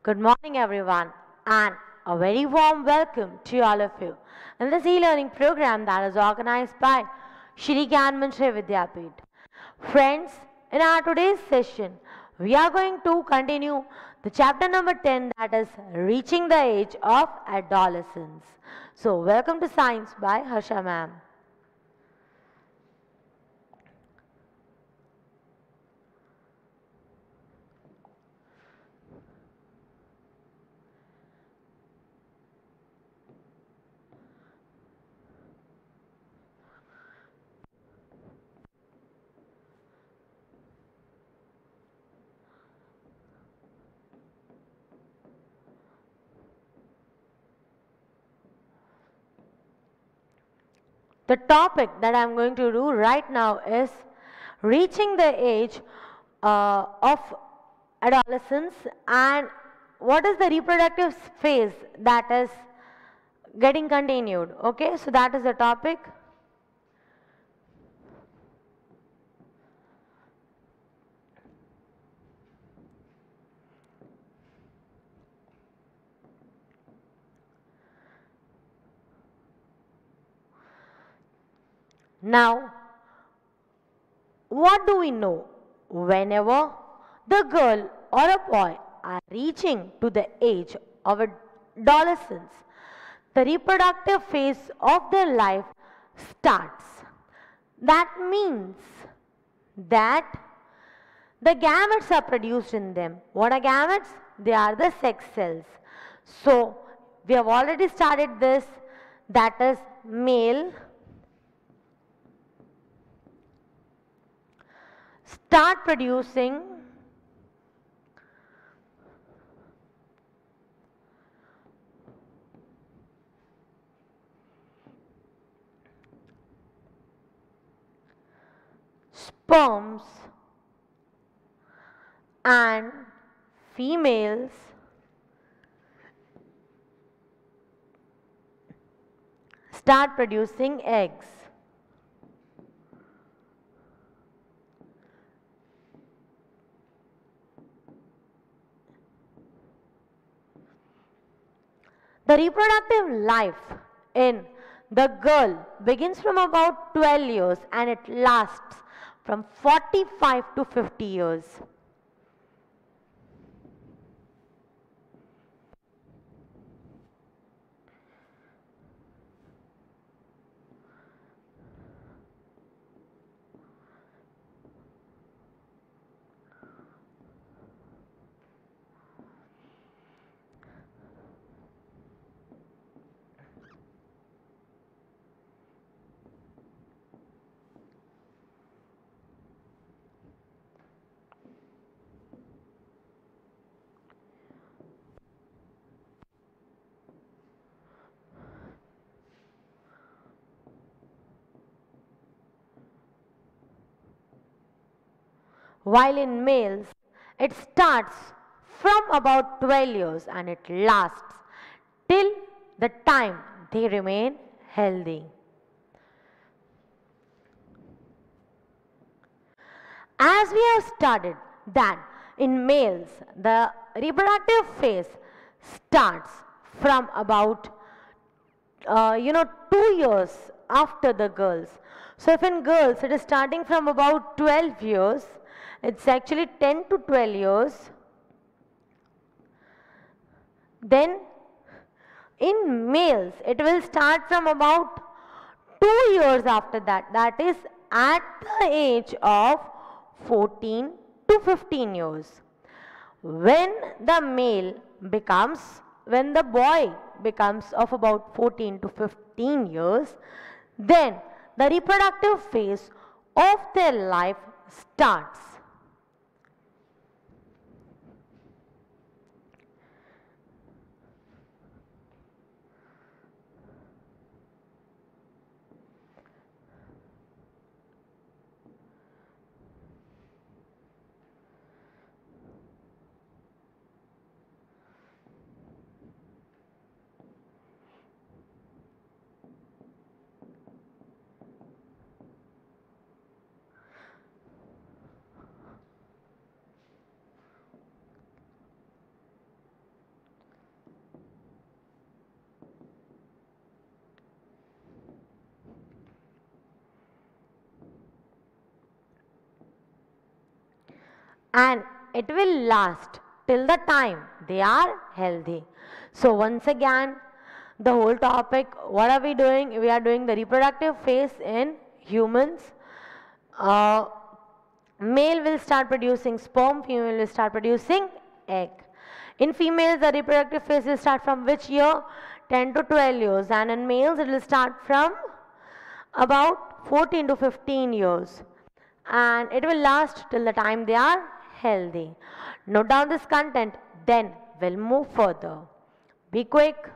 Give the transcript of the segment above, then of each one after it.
Good morning, everyone, and a very warm welcome to all of you in this e-learning program that is organized by Shri Gyan Manshri Vidyapit. Friends, in our today's session, we are going to continue the chapter number 10, that is Reaching the Age of Adolescence. So, welcome to Science by Harsha ma'am. The topic that I'm going to do right now is reaching the age of adolescence and what is the reproductive phase that is getting continued. Okay, so that is the topic. Now, what do we know? Whenever the girl or a boy are reaching to the age of adolescence, the reproductive phase of their life starts. That means that the gametes are produced in them. What are gametes? They are the sex cells. So, we have already started this, that is male start producing sperms and females start producing eggs. The reproductive life in the girl begins from about 12 years and it lasts from 45 to 50 years. While in males, it starts from about 12 years and it lasts till the time they remain healthy. As we have studied that in males, the reproductive phase starts from about 2 years after the girls. So if in girls it is starting from about 12 years, it's actually 10 to 12 years. Then in males it will start from about 2 years after that, that is at the age of 14 to 15 years. When the boy becomes of about 14 to 15 years, then the reproductive phase of their life starts. and it will last till the time they are healthy. So once again, the whole topic, what are we doing? We are doing the reproductive phase in humans. Uh, Male will start producing sperm, female will start producing egg. In females, the reproductive phase will start from which year? 10 to 12 years, and in males it will start from about 14 to 15 years, and it will last till the time they are healthy. Note down this content, then we'll move further. Be quick.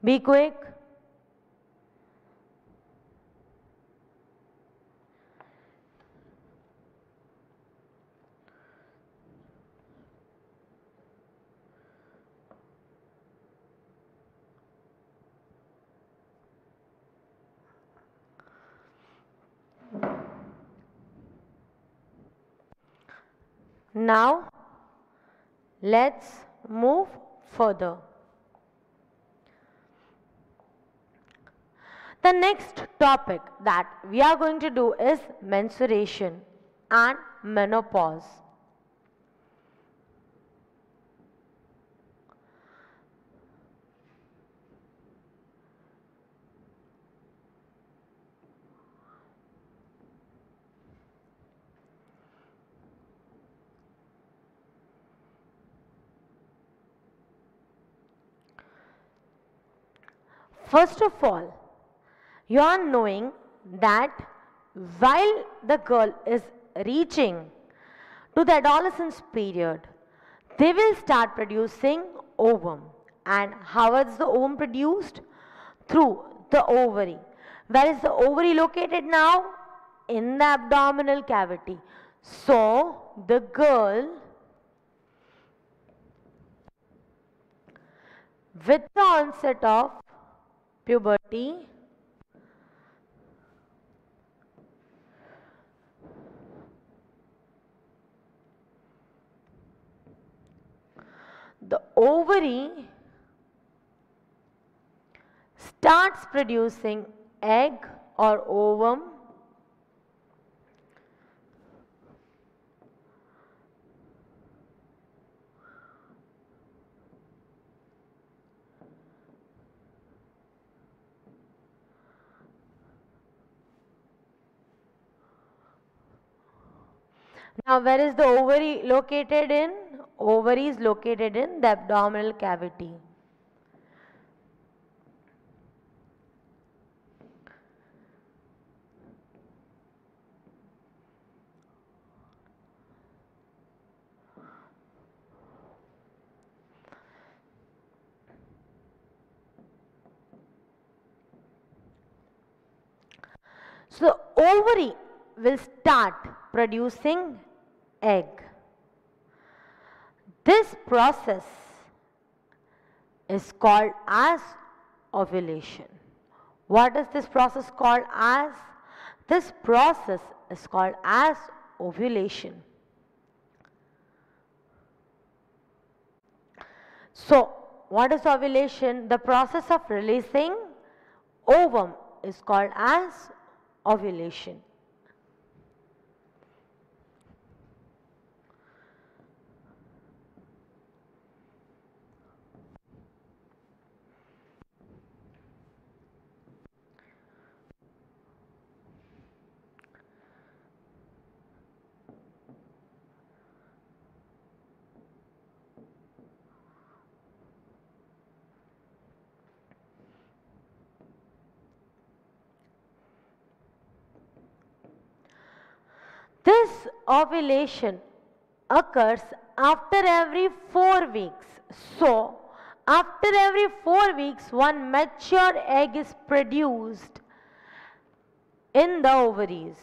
Be quick. Now, let's move further. The next topic that we are going to do is menstruation and menopause. First of all, you are knowing that while the girl is reaching to the adolescence period, they will start producing ovum. And how is the ovum produced? Through the ovary. Where is the ovary located now? In the abdominal cavity. So, the girl with the onset of puberty the ovary starts producing egg or ovum. Now, where is the ovary located in? Ovary is located in the abdominal cavity. So, ovary will start producing egg. This process is called as ovulation. What is this process called as? This process is called as ovulation. So, what is ovulation? The process of releasing ovum is called as ovulation. This ovulation occurs after every 4 weeks. So, after every 4 weeks, one mature egg is produced in the ovaries.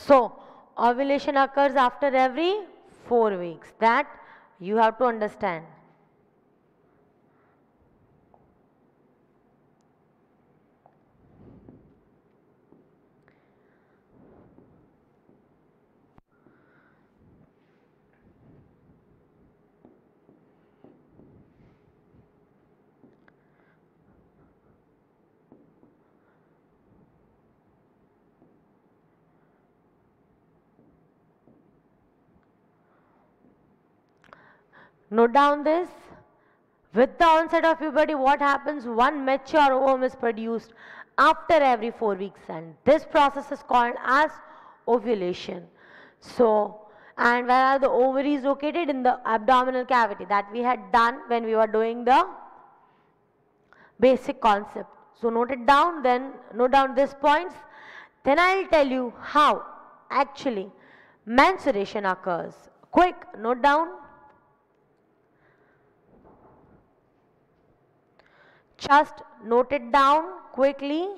So, ovulation occurs after every 4 weeks. That you have to understand. Note down this. With the onset of puberty, what happens? One mature ovum is produced after every 4 weeks, and this process is called as ovulation. So, and where are the ovaries located? In the abdominal cavity, that we had done when we were doing the basic concept. So, note it down, then note down these points. Then I will tell you how actually menstruation occurs. Quick, note down. Just note it down quickly.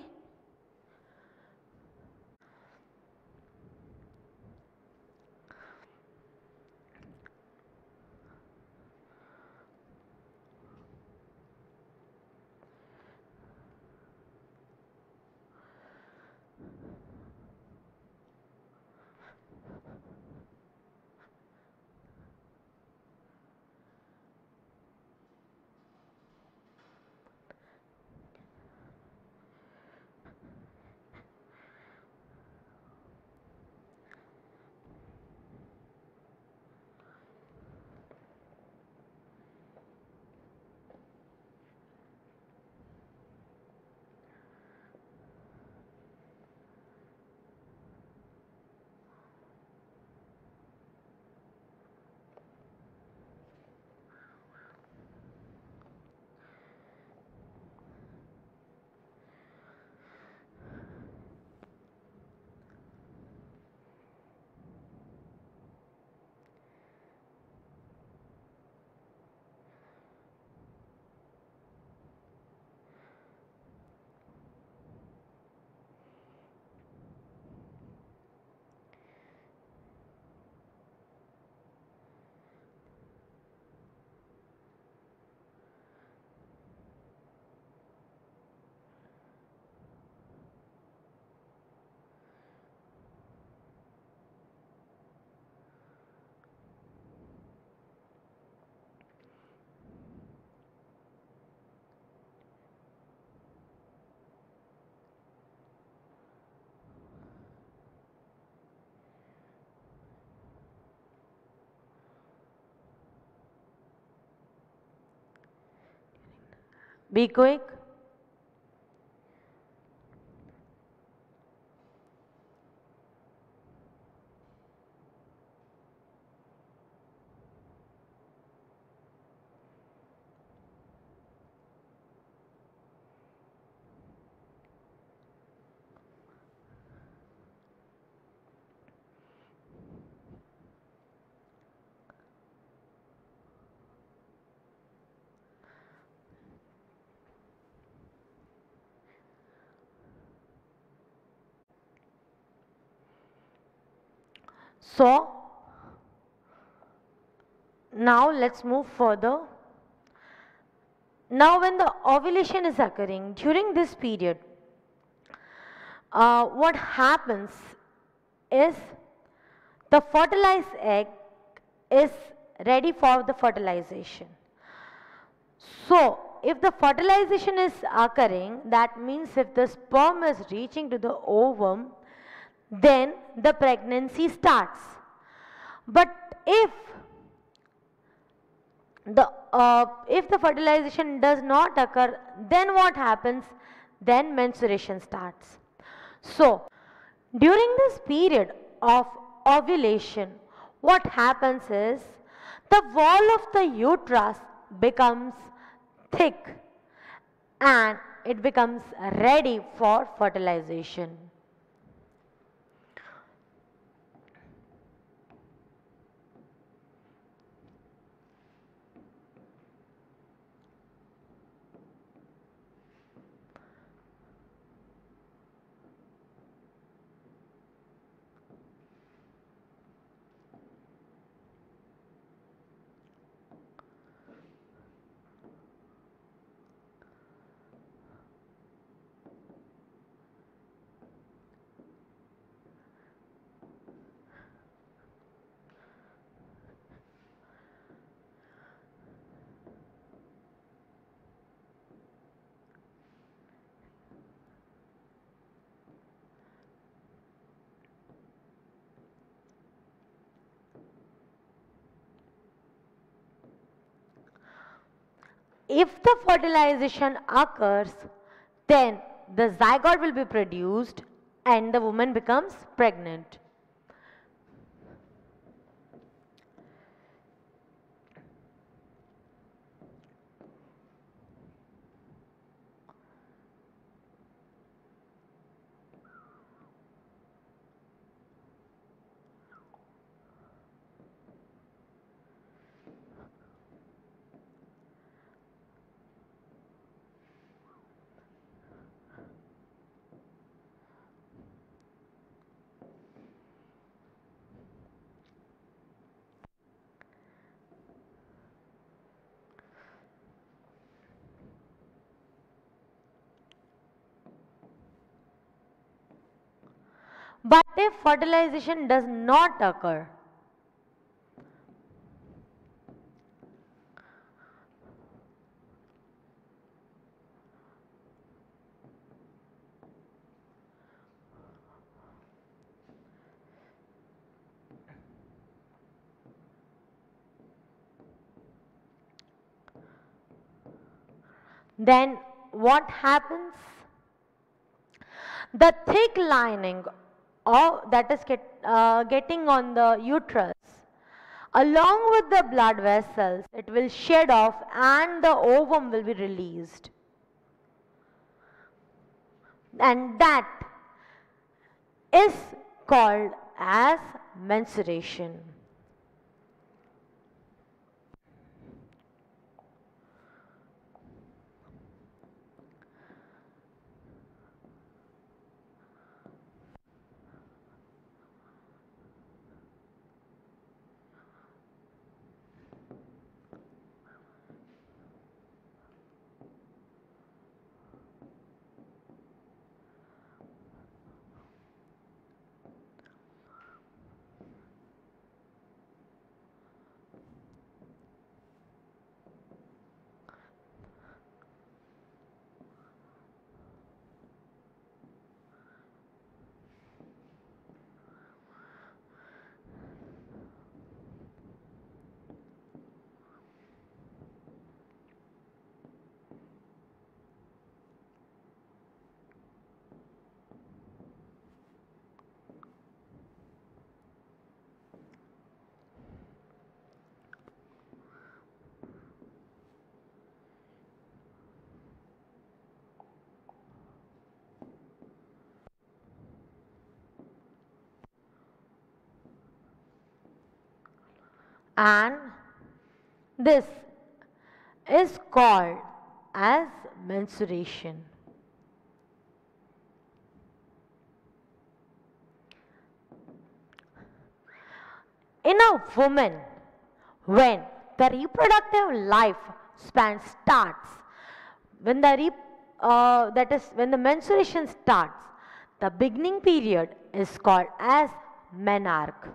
Be quick. So now let's move further. Now when the ovulation is occurring during this period, what happens is the fertilized egg is ready for the fertilization. So if the fertilization is occurring, that means if the sperm is reaching to the ovum, then the pregnancy starts. But if the fertilization does not occur, then what happens? Then menstruation starts. So during this period of ovulation, what happens is the wall of the uterus becomes thick and it becomes ready for fertilization. If the fertilization occurs, then the zygote will be produced and the woman becomes pregnant. But if fertilization does not occur, then what happens? The thick lining that is getting on the uterus, along with the blood vessels, it will shed off and the ovum will be released. And that is called as menstruation. And this is called as menstruation. In a woman, when the reproductive life span starts, when the that is when the menstruation starts, the beginning period is called as menarche.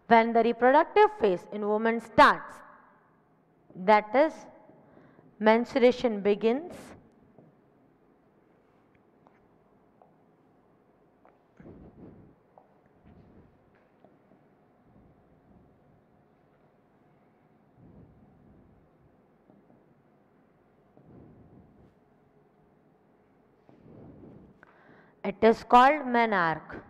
When the reproductive phase in woman starts, that is menstruation begins, it is called menarche.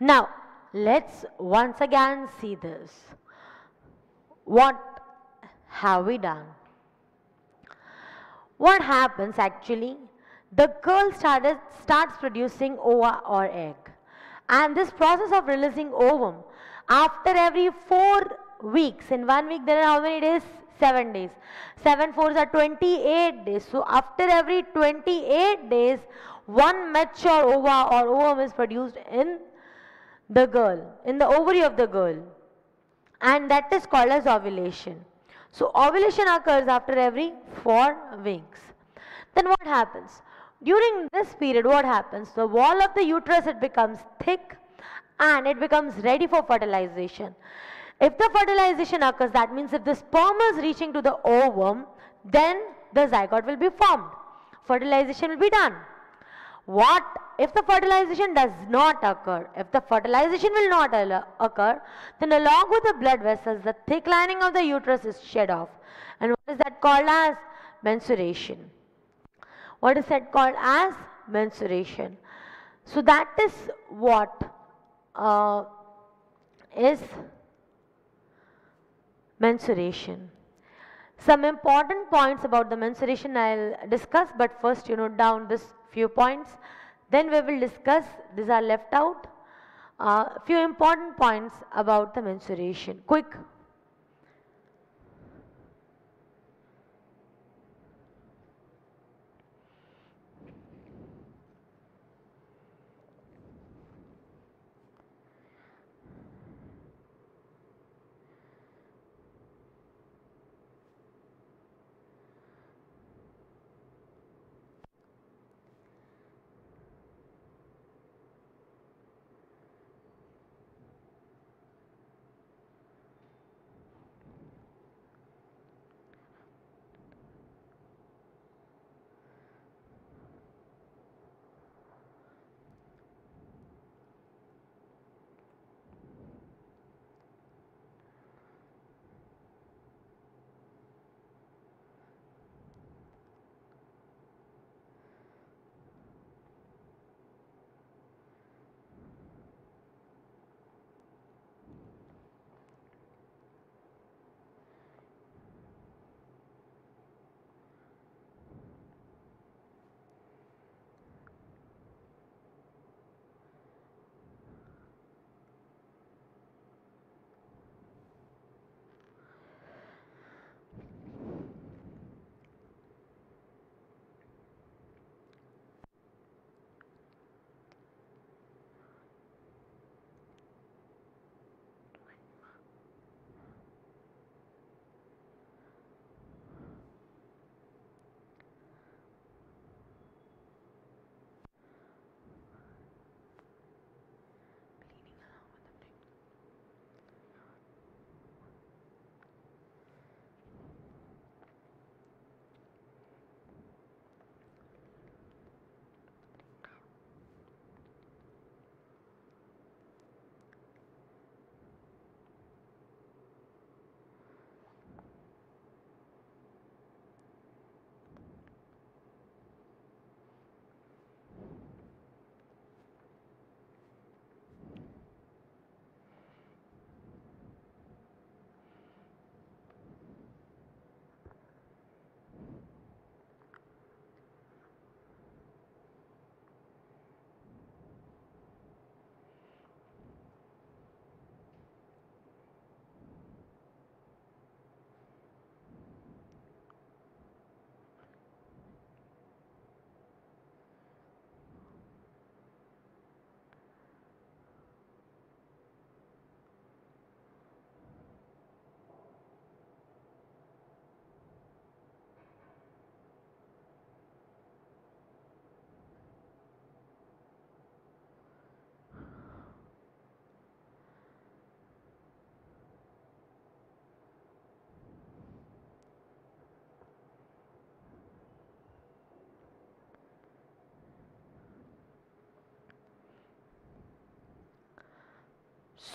Now, let's once again see this. What have we done? What happens actually? The girl starts producing ova or egg. And this process of releasing ovum, after every 4 weeks, in 1 week there are how many days? 7 days. 7 fours are 28 days. So after every 28 days, one mature ova or ovum is produced in the girl, in the ovary of the girl, and that is called as ovulation. So ovulation occurs after every 4 weeks. Then what happens? During this period, what happens? The wall of the uterus, it becomes thick and it becomes ready for fertilization. If the fertilization occurs, that means if the sperm is reaching to the ovum, then the zygote will be formed. Fertilization will be done. What if the fertilization does not occur? If the fertilization will not occur, then along with the blood vessels, the thick lining of the uterus is shed off. And what is that called as? Menstruation. What is that called as? Menstruation. So that is what is menstruation. Some important points about the menstruation I'll discuss, but first you note down this few points. Then we will discuss, these are left out, few important points about the menstruation. Quick.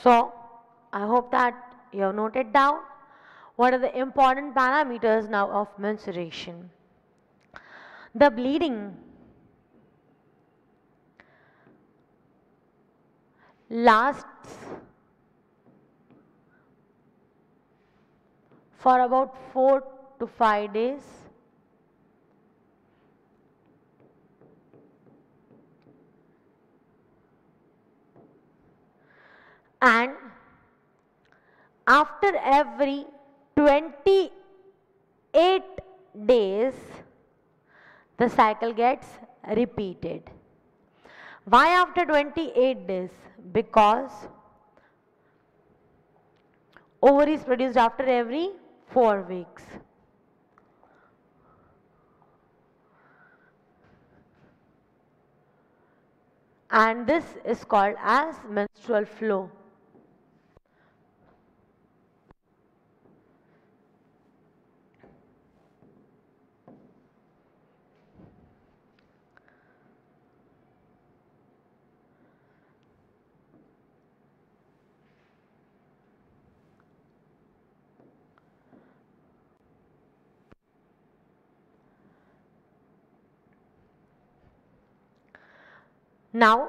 So, I hope that you have noted down what are the important parameters now of menstruation. The bleeding lasts for about 4 to 5 days. And after every 28 days, the cycle gets repeated. Why after 28 days? Because ovary is produced after every 4 weeks. And this is called as menstrual flow. Now,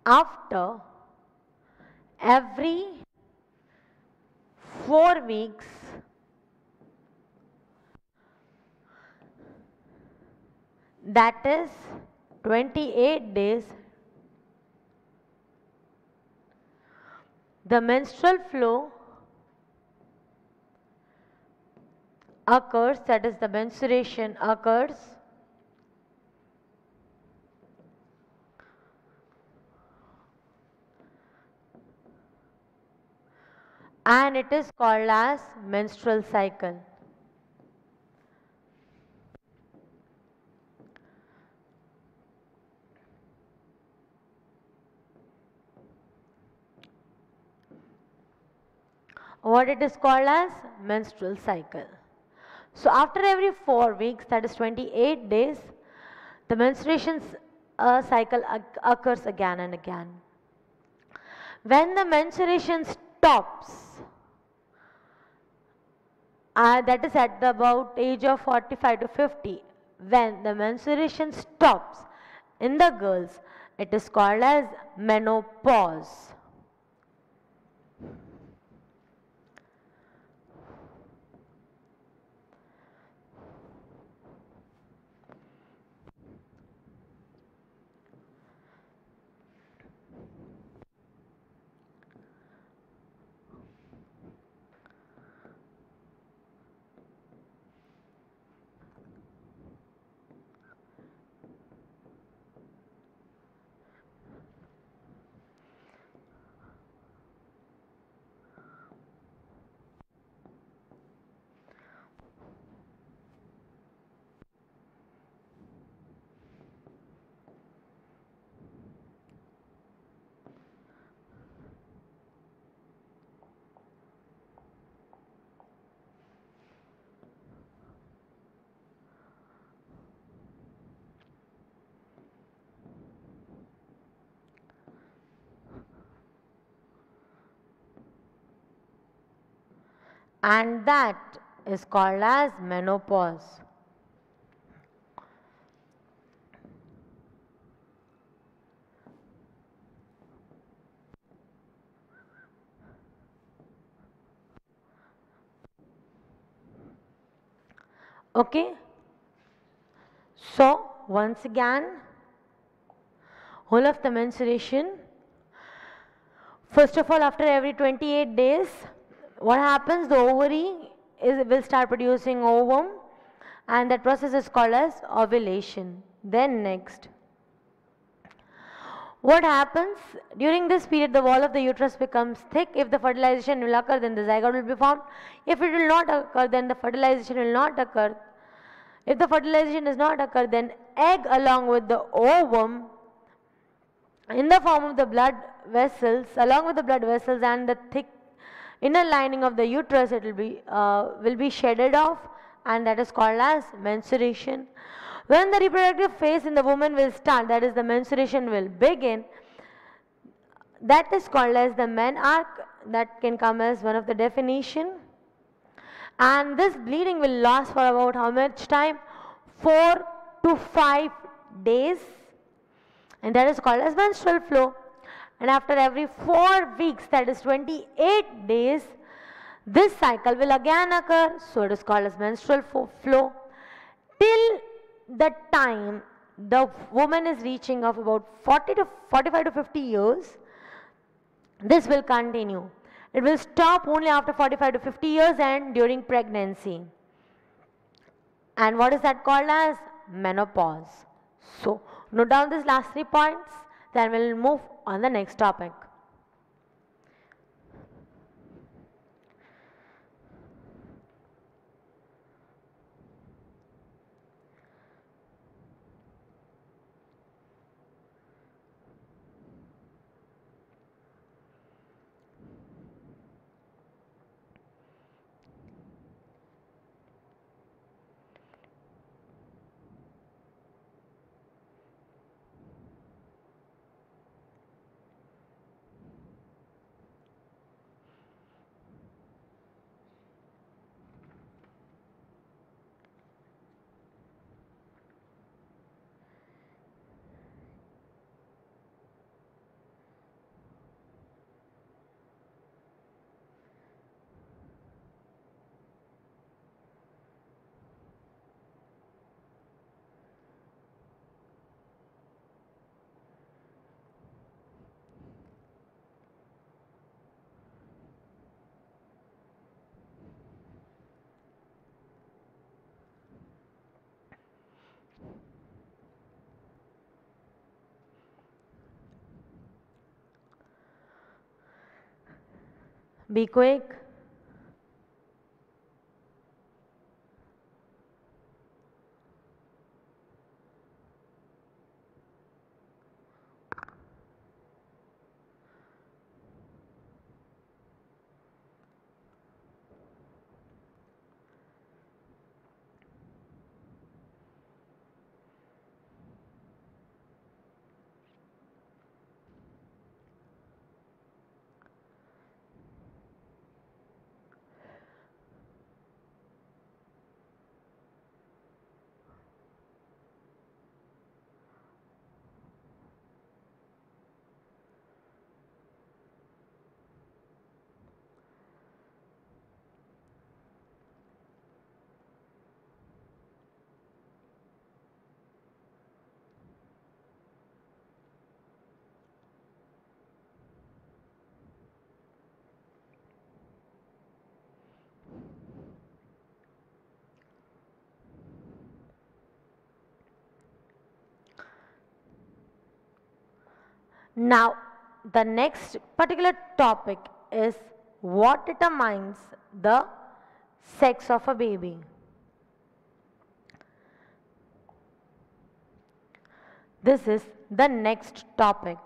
after every 4 weeks, that is 28 days, the menstrual flow occurs, that is the menstruation occurs, and it is called as menstrual cycle. What it is called as menstrual cycle. So after every 4 weeks, that is 28 days, the menstruation cycle occurs again and again. When the menstruation stops, that is at the about age of 45 to 50, when the menstruation stops in the girls, it is called as menopause. And that is called as menopause. Okay. So once again, whole of the menstruation, first of all, after every 28 days, what happens? The ovary will start producing ovum, and that process is called as ovulation. Then next, what happens? During this period, the wall of the uterus becomes thick. If the fertilization will occur, then the zygote will be formed. If it will not occur, then the fertilization will not occur. If the fertilization does not occur, then egg along with the ovum in the form of the blood vessels, along with the blood vessels and the thick inner lining of the uterus, it will be shedded off, and that is called as menstruation. When the reproductive phase in the woman will start, that is the menstruation will begin, That is called as the menarche. That can come as one of the definition. And this bleeding will last for about how much time? 4 to 5 days, and that is called as menstrual flow. And after every 4 weeks, that is 28 days, this cycle will again occur, so it is called as menstrual flow till the time the woman is reaching of about 40 to 45 to 50 years. This will continue. It will stop only after 45 to 50 years and during pregnancy. And what is that called as? Menopause. So note down these last 3 points, then we'll move on the next topic. Be quick. Now, the next particular topic is what determines the sex of a baby. This is the next topic.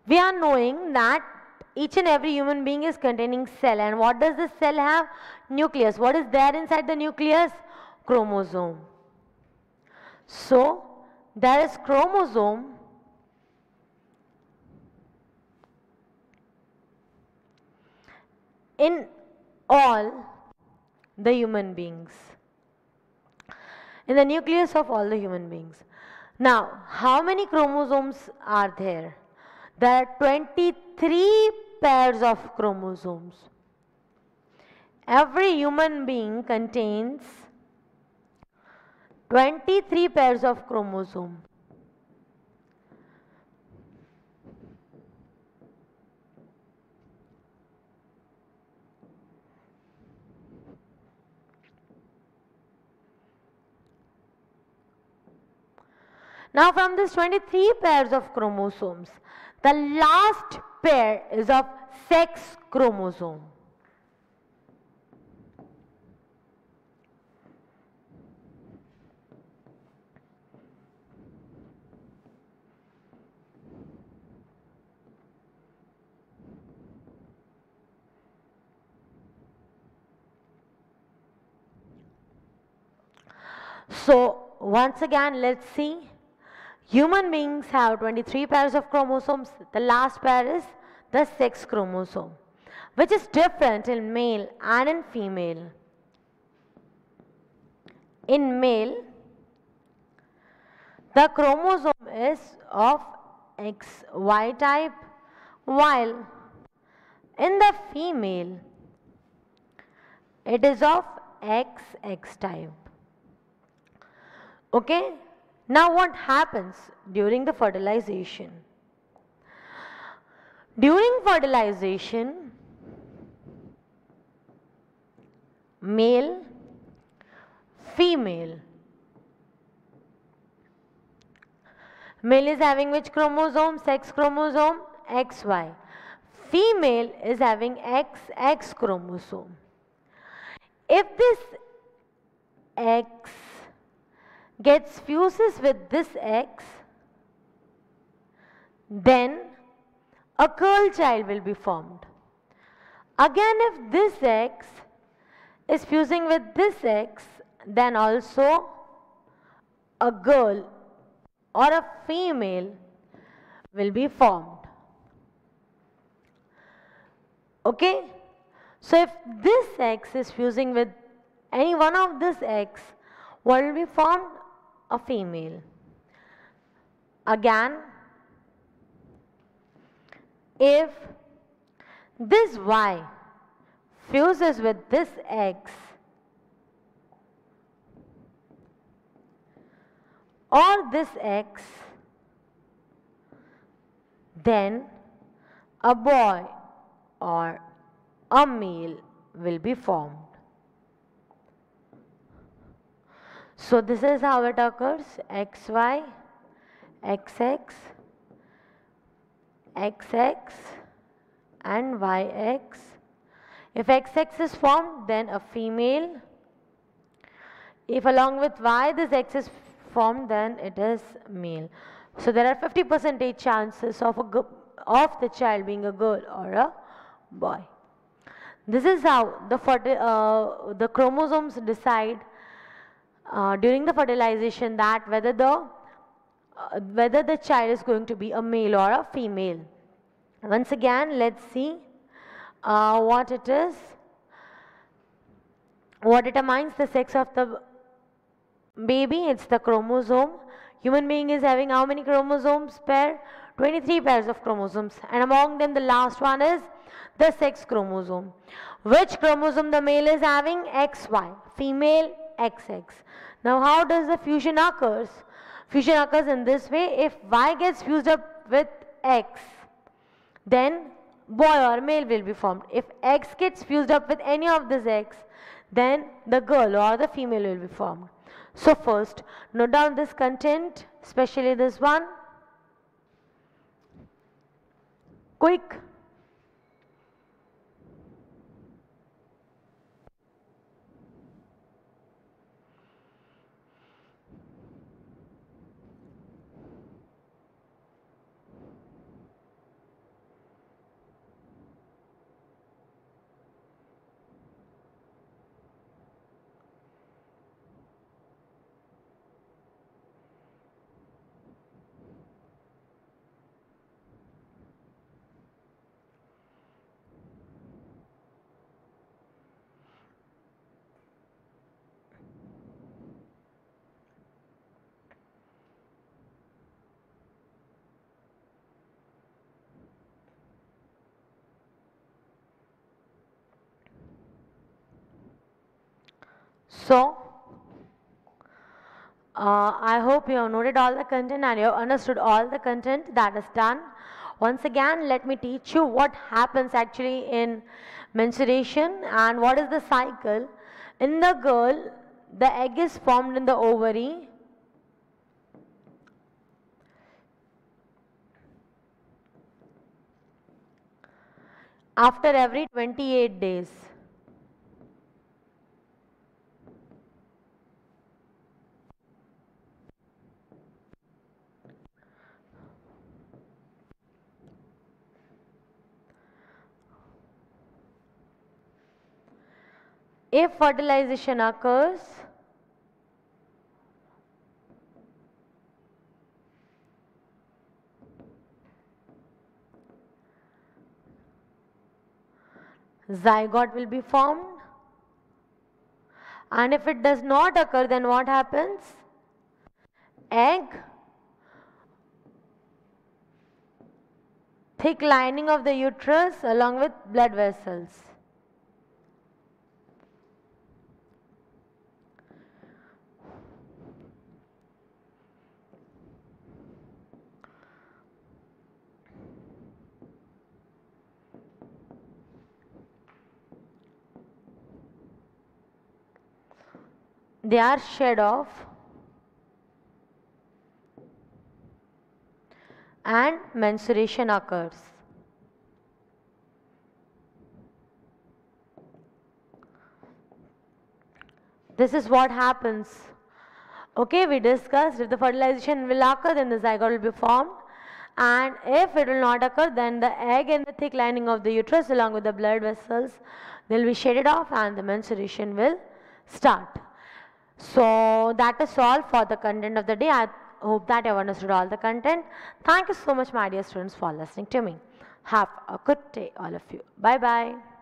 We are knowing that each and every human being is containing cell, and what does this cell have? Nucleus. What is there inside the nucleus? Chromosome. So there is chromosome in all the human beings, in the nucleus of all the human beings. Now, how many chromosomes are there? There are 23 pairs of chromosomes. Every human being contains 23 pairs of chromosomes. Now, from this 23 pairs of chromosomes, the last pair is of sex chromosome. So once again, let's see. Human beings have 23 pairs of chromosomes. The last pair is the sex chromosome, which is different in male and in female. In male, the chromosome is of XY type, while in the female, it is of XX type. Okay, now what happens during the fertilization? During fertilization, male, female. Male is having which chromosome? Sex chromosome, XY. Female is having XX chromosome. If this X gets fuses with this X, then a girl child will be formed. Again, if this X is fusing with this X, then also a girl or a female will be formed. Okay? So if this X is fusing with any one of this X, what will be formed? A female. Again, if this Y fuses with this X, or this X, then a boy or a male will be formed. So this is how it occurs: XY, XX, XX and YX. If XX is formed, then a female. If along with Y this X is formed, then it is male. So there are 50% chances of the child being a girl or a boy. This is how the chromosomes decide during the fertilization that whether the child is going to be a male or a female. Once again, let's see what it is. What determines the sex of the baby? It's the chromosome. Human being is having how many chromosomes pair? 23 pairs of chromosomes, and among them the last one is the sex chromosome. Which chromosome the male is having? XY. Female, XX. Now how does the fusion occurs? Fusion occurs in this way: if Y gets fused up with X, then boy or male will be formed. If X gets fused up with any of this X, then the girl or the female will be formed. So first, note down this content, especially this one. Quick. So, I hope you have noted all the content and you have understood all the content that is done. Once again, let me teach you what happens actually in menstruation and what is the cycle. In the girl, the egg is formed in the ovary. after every 28 days. If fertilization occurs, zygote will be formed, and if it does not occur, then what happens? Egg, thick lining of the uterus along with blood vessels. They are shed off and menstruation occurs. This is what happens. Okay, we discussed if the fertilization will occur, then the zygote will be formed, and if it will not occur, then the egg and the thick lining of the uterus along with the blood vessels will be shaded off and the menstruation will start. So that is all for the content of the day. I hope that you have understood all the content. Thank you so much, my dear students, for listening to me. Have a good day, all of you. Bye bye.